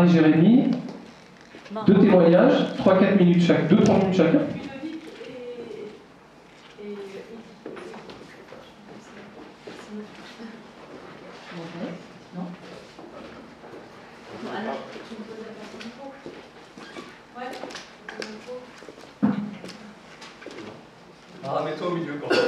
Jérémy, deux témoignages, 3-4 minutes chaque, 2-3 minutes chacun. Ah, mets-toi au milieu quand même.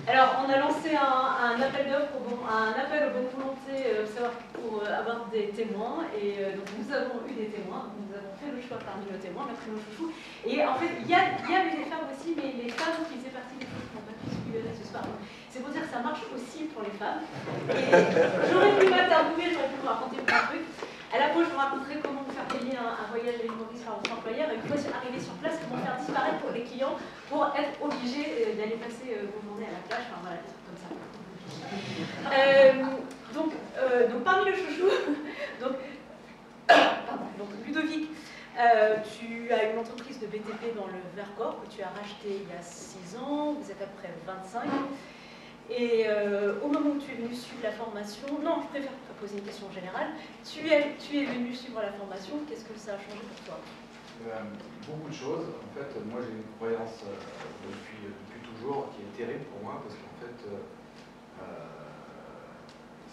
Alors, on a lancé un appel d'offres, un appel aux bonnes volontés pour avoir des témoins. Et donc, nous avons eu des témoins. Nous avons fait le choix parmi nos témoins, merci nos chouchous. Et en fait, il y avait des femmes aussi, mais les femmes qui faisaient partie des choses qui n'ont pas pu se libérer ce soir. C'est pour dire que ça marche aussi pour les femmes. Et j'aurais pu m'interviewer, j'aurais pu vous raconter plein de trucs. À la pause, je vous raconterai comment vous faire payer un voyage à l'île Maurice par votre employeur. Et une fois arrivé sur place, comment faire disparaître pour les clients pour être obligé d'aller passer vos journées à la plage. Enfin voilà, des trucs comme ça. Donc parmi le chouchou, donc Ludovic, tu as une entreprise de BTP dans le Vercors que tu as racheté il y a 6 ans, vous êtes à peu près 25. Et au moment où tu es venu suivre la formation, non, je préfère te poser une question générale. Tu es venu suivre la formation, qu'est-ce que ça a changé pour toi? Beaucoup de choses. En fait, moi j'ai une croyance depuis toujours qui est terrible pour moi parce qu'en fait,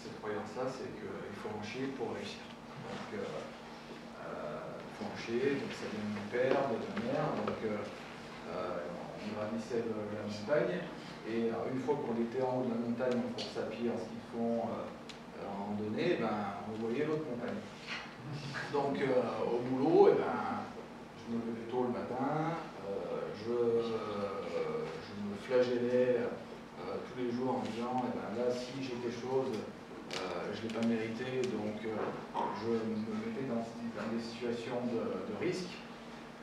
cette croyance-là, c'est qu'il faut en chier pour réussir. Donc, il faut en chier, donc ça vient de mon père, de ma mère. Donc, on gravissait la montagne. Et une fois qu'on était en haut de la montagne en course à pied, en ski de fond, en randonnée, on voyait l'autre montagne. Donc au boulot, je me levais tôt le matin, je me flagellais tous les jours en disant, là si j'ai quelque chose, je ne l'ai pas mérité, donc je me mettais dans des situations de risque.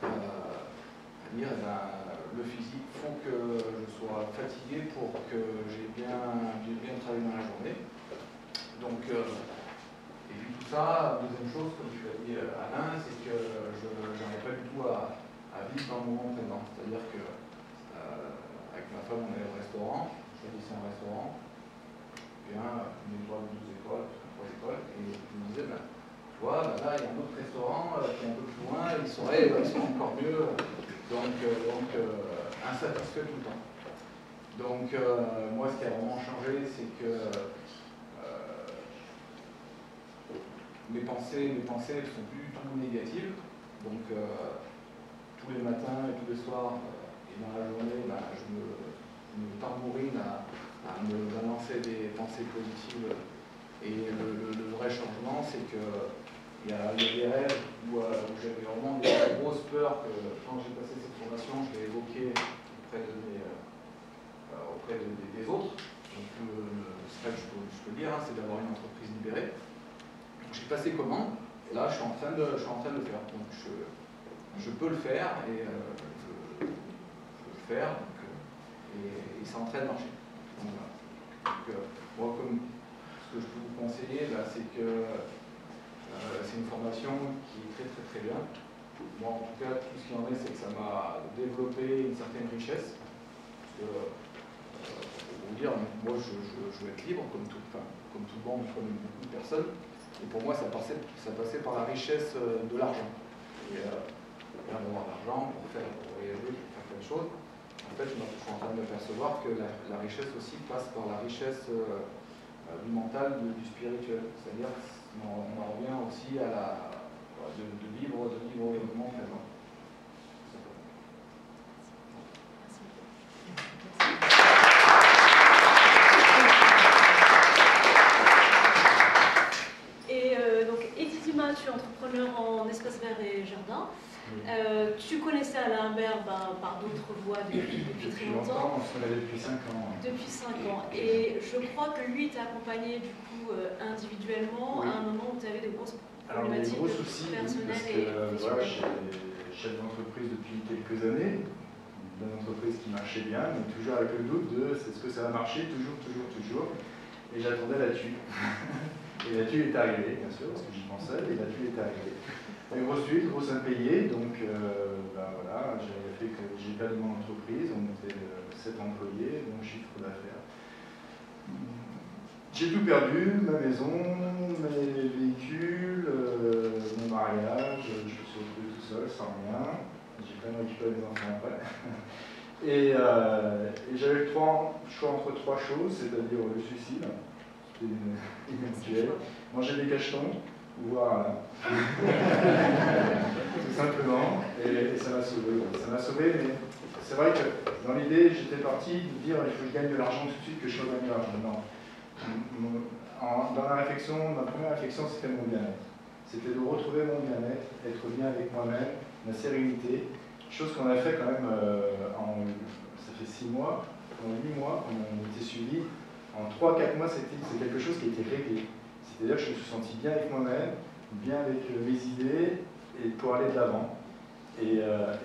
À dire, le physique, il faut que je sois fatigué pour que j'ai bien travaillé dans la journée. Donc, et puis tout ça, deuxième chose, comme tu l'as dit Alain, c'est que je n'arrive pas du tout à vivre dans le moment présent. C'est-à-dire que avec ma femme, on allait au restaurant, je choisissais un restaurant, bien une étoile, 12 étoiles, 3 étoiles, et je me disais, tu vois, là, il y a un autre restaurant qui est un peu plus loin, ils sont encore mieux. Donc insatisfait tout le temps. Donc moi, ce qui a vraiment changé, c'est que mes pensées ne sont plus du tout négatives. Donc tous les matins et tous les soirs et dans la journée, je me tambourine à me balancer des pensées positives. Et le vrai changement, c'est que il y a des rêves où j'avais vraiment des grosses peurs que quand j'ai passé cette formation, je l'ai évoqué auprès des autres. Donc c'est ça que je peux dire, c'est d'avoir une entreprise libérée. J'ai passé commande, et là je suis en train de le faire. Donc je peux le faire, et je peux le faire, et c'est en train de marcher. Donc, moi, comme ce que je peux vous conseiller, c'est que c'est une formation qui est très très très bien. Moi en tout cas, tout ce qu'il en est, c'est que ça m'a développé une certaine richesse. Pour vous dire, moi je veux être libre comme tout le monde, comme beaucoup de personnes. Et pour moi, ça passait par la richesse de l'argent. Et d'avoir de l'argent pour voyager, pour faire plein de choses. En fait, je suis en train de m'apercevoir que la richesse aussi passe par la richesse du mental, du spirituel. C'est-à-dire on en revient aussi à de vivre au moment présent. Et donc, Edith Dumas, tu es entrepreneur en espace vert et jardin. Tu connaissais Alain Humbert par d'autres voies depuis très longtemps. On se connaît depuis 5 ans. Depuis 5 ans. Et je crois que lui t'a accompagné du coup individuellement à un moment où tu avais de grosses problématiques personnelles et voilà, je suis chef d'entreprise depuis quelques années, d'une entreprise qui marchait bien, mais toujours avec le doute de est-ce que ça va marcher, toujours. Et j'attendais la thune. Et la thune est arrivée, bien sûr, parce que j'y pensais, et la thune est arrivée. Une grosse thune, grosse impayée, donc voilà, j'avais fait que j'ai perdu mon entreprise, on était 7 employés, mon chiffre d'affaires. j'ai tout perdu, ma maison, mes véhicules, mon mariage, je me suis retrouvé tout seul, sans rien. J'ai quand même récupéré mes enfants après. Et j'avais le choix entre trois choses, c'est-à-dire le suicide, c'était inhabituel, manger des cachetons, voilà. Tout simplement, et ça m'a sauvé. Ça m'a sauvé, mais c'est vrai que dans l'idée, j'étais parti de dire il faut que je gagne de l'argent tout de suite, que je gagne de l'argent. Non. Dans ma réflexion, ma première réflexion, c'était mon bien-être. C'était de retrouver mon bien-être, être bien avec moi-même, ma sérénité. Chose qu'on a fait quand même ça fait 6 mois, en 8 mois, on était suivis. En 3-4 mois, c'est quelque chose qui a été réglé. C'est-à-dire que je me suis senti bien avec moi-même, bien avec mes idées, et pour aller de l'avant. Et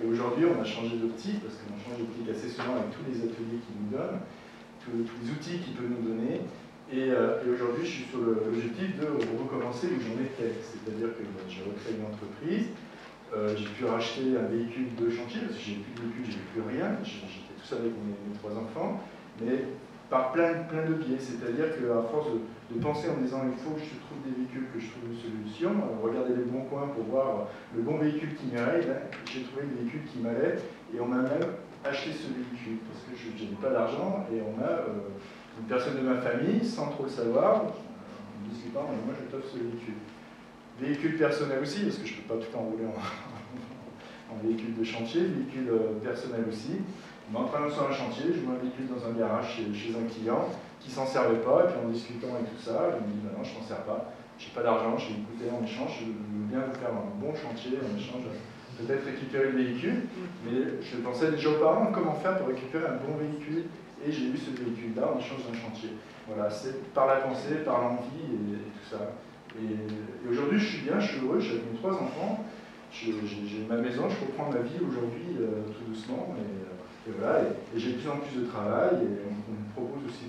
aujourd'hui, on a changé d'optique, parce qu'on change d'optique assez souvent avec tous les ateliers qu'ils nous donnent, tous les outils qu'ils peuvent nous donner. Et aujourd'hui, je suis sur l'objectif de recommencer où j'en étais. C'est-à-dire que j'ai recréé une entreprise. J'ai pu racheter un véhicule de chantier, parce que j'ai plus de véhicule, j'ai plus rien, j'étais tout seul avec mes 3 enfants, mais par plein de biais, c'est-à-dire qu'à force de penser en me disant il faut que je trouve des véhicules, que je trouve une solution, regarder les bons coins pour voir le bon véhicule qui m'irait, j'ai trouvé le véhicule qui m'allait, et on m'a même acheté ce véhicule, parce que je n'avais pas d'argent, et on a une personne de ma famille, sans trop le savoir, en me discutant, mais moi je t'offre ce véhicule. Véhicule personnel aussi, parce que je ne peux pas tout enrouler en véhicule de chantier, véhicule personnel aussi. Mais en train de sur un chantier, je vois un véhicule dans un garage chez un client qui s'en servait pas, et puis en discutant et tout ça, je me dis non, je m'en sers pas, j'ai pas d'argent, j'ai écouté en échange, je veux bien vous faire un bon chantier, en échange, peut-être récupérer le véhicule, mais je pensais déjà aux parents comment faire pour récupérer un bon véhicule, et j'ai eu ce véhicule-là en échange d'un chantier. Voilà, c'est par la pensée, par l'envie et tout ça. Et aujourd'hui, je suis bien, je suis heureux, j'ai mes 3 enfants, j'ai ma maison, je reprends ma vie aujourd'hui tout doucement, et voilà, et j'ai de plus en plus de travail, et on me propose aussi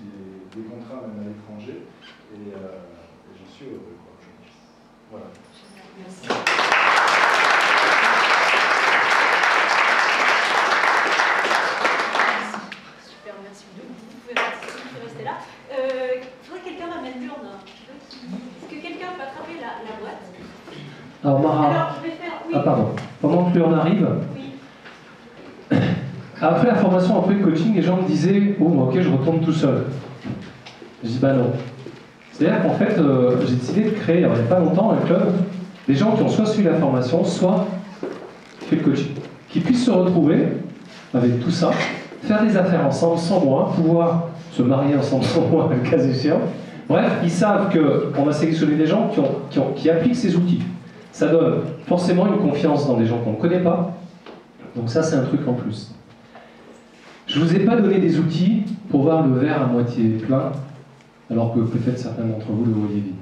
des contrats même à l'étranger, et j'en suis heureux aujourd'hui. Voilà. Merci. Super, merci. Vous pouvez rester là. Il faudrait que quelqu'un m'amène l'urne. Est-ce que quelqu'un peut attraper la boîte? Alors Mara, alors, je vais faire, oui. Ah pardon, pendant que l'urne arrive, Oui. après la formation, après le coaching, les gens me disaient « Oh, ok, je retourne tout seul ». Je dis « Bah non ». C'est-à-dire qu'en fait, j'ai décidé de créer, il n'y a pas longtemps, un club, des gens qui ont soit suivi la formation, soit fait le coaching, qui puissent se retrouver avec tout ça, faire des affaires ensemble sans moi, pouvoir se marier ensemble sans moi, le cas échéant. Bref, ils savent qu'on a sélectionné des gens qui appliquent ces outils. Ça donne forcément une confiance dans des gens qu'on ne connaît pas. Donc ça, c'est un truc en plus. Je ne vous ai pas donné des outils pour voir le verre à moitié plein, alors que peut-être certains d'entre vous le voyez vide.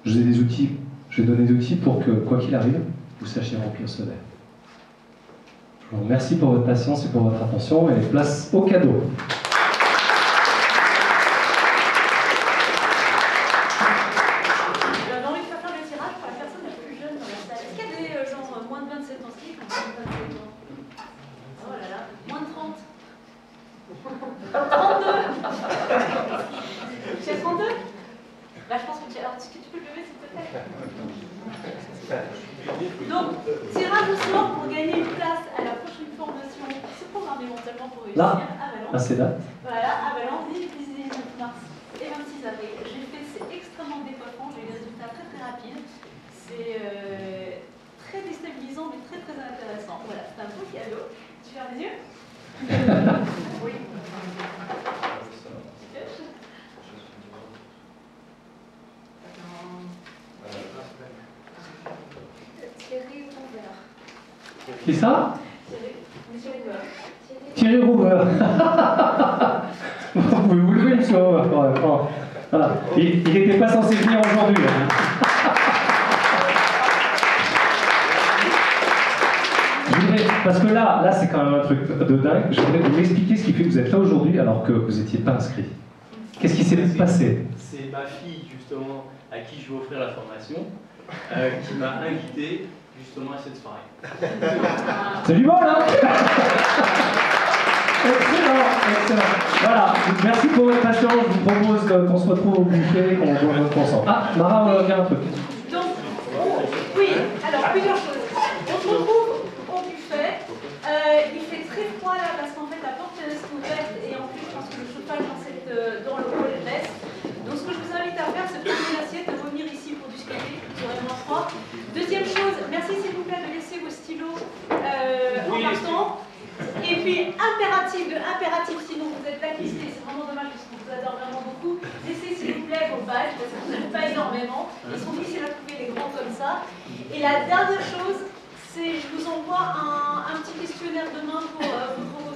Je vous ai des outils, je vais donner des outils pour que, quoi qu'il arrive, vous sachiez remplir ce verre. Je vous remercie pour votre patience et pour votre attention, et place au cadeau. Donc, tirage au sort pour gagner une place à la prochaine formation qui se programme éventuellement pour réussir là, à Valence. Ah, c'est là. Voilà, à Valence, 19 mars et 26 avril. J'ai fait, c'est extrêmement décoiffant, j'ai eu des résultats très très rapides. C'est très déstabilisant mais très très intéressant. Voilà, c'est un beau cadeau. Tu fermes les yeux? Oui. Thierry Rouvert. Qui ça? Thierry Rouvert. Vous pouvez vous lever, monsieur Rouvert, quand même. Oh, voilà. Il n'était pas censé venir aujourd'hui. Parce que là c'est quand même un truc de dingue. Je voudrais vous m'expliquer ce qui fait que vous êtes là aujourd'hui alors que vous n'étiez pas inscrit. Qu'est-ce qui s'est passé? C'est ma fille, justement, à qui je vais offrir la formation, qui m'a invité justement à cette soirée. C'est du bon, là. Excellent, excellent. Voilà, merci pour votre patience. Je vous propose qu'on se retrouve au buffet, qu'on boive notre ensemble. Ah, Mara, on vient un truc. Donc, oui, alors plusieurs choses. On se retrouve au buffet. Il fait très froid là parce qu'en fait la porte est ouverte et en plus je pense que le chauffage dans le hall reste. Donc ce que je vous invite à faire, c'est de prendre l'assiette, de revenir ici pour discuter, vous aurez moins froid. Deuxième chose, merci s'il vous plaît de laisser vos stylos en partant. Et puis impératif, sinon vous êtes blacklisté, c'est vraiment dommage parce qu'on vous adore vraiment beaucoup. Laissez s'il vous plaît vos badges parce que vous n'avez pas énormément. Ils sont difficiles à trouver les grands comme ça. Et la dernière chose, c'est je vous envoie un petit questionnaire demain pour votre